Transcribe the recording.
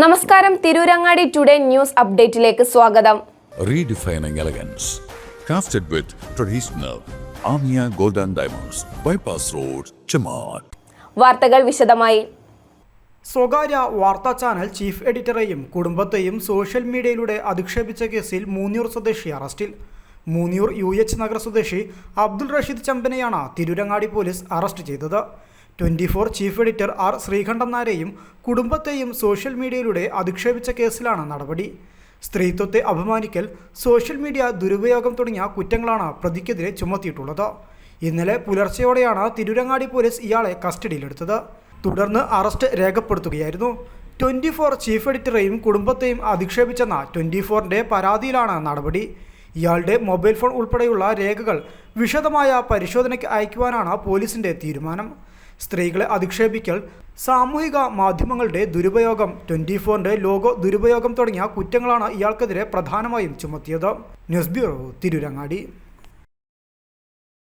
നമസ്കാരം, Tirurangadi today news അപ്ഡേറ്റിലേക്ക് സ്വാഗതം. Redefining elegance, crafted with traditional Amia Gold and Diamonds, Bypass Road, Chamat. വാർത്തകൾ വിശദമായി. സ്വകാര്യ വാർത്താ ചാനൽ ചീഫ് എഡിറ്ററെയും കുടുംബത്തെയും സോഷ്യൽ മീഡിയയിലൂടെ അധിക്ഷേപിച്ച കേസിൽ മൂന്നിയൂർ സ്വദേശി അറസ്റ്റിൽ. മൂന്നിയൂർ UH നഗർ സ്വദേശി അബ്ദുൾ റഷീദ് ചമ്പനെയാണ് തിരൂരങ്ങാടി പോലീസ് അറസ്റ്റ് ചെയ്തത്. 24 ചീഫ് എഡിറ്റർ R. ശ്രീകണ്ഠൻ നായരെയും കുടുംബത്തെയും സോഷ്യൽ മീഡിയയിലൂടെ അധിക്ഷേപിച്ച കേസിലാണ് നടപടി. സ്ത്രീത്വത്തെ അപമാനിക്കൽ, സോഷ്യൽ മീഡിയ ദുരുപയോഗം തുടങ്ങിയ കുറ്റങ്ങളാണ് പ്രതിക്കെതിരെ ചുമത്തിയിട്ടുള്ളത്. ഇന്നലെ പുലർച്ചെയോടെയാണ് തിരൂരങ്ങാടി പോലീസ് ഇയാളെ കസ്റ്റഡിയിലെടുത്തത്. തുടർന്ന് അറസ്റ്റ് രേഖപ്പെടുത്തുകയായിരുന്നു. 24 ചീഫ് എഡിറ്ററെയും കുടുംബത്തെയും അധിക്ഷേപിച്ചെന്ന 24ന്റെ പരാതിയിലാണ് നടപടി. ഇയാളുടെ മൊബൈൽ ഫോൺ ഉൾപ്പെടെയുള്ള രേഖകൾ വിശദമായ പരിശോധനയ്ക്ക് അയക്കുവാനാണ് പോലീസിന്റെ തീരുമാനം. സ്ത്രീകളെ അധിക്ഷേപിക്കൽ, സാമൂഹിക മാധ്യമങ്ങളുടെ ദുരുപയോഗം, 24ന്റെ ലോഗോ ദുരുപയോഗം തുടങ്ങിയ കുറ്റങ്ങളാണ് ഇയാൾക്കെതിരെ പ്രധാനമായും ചുമത്തിയത്. News bureau, Tirurangadi.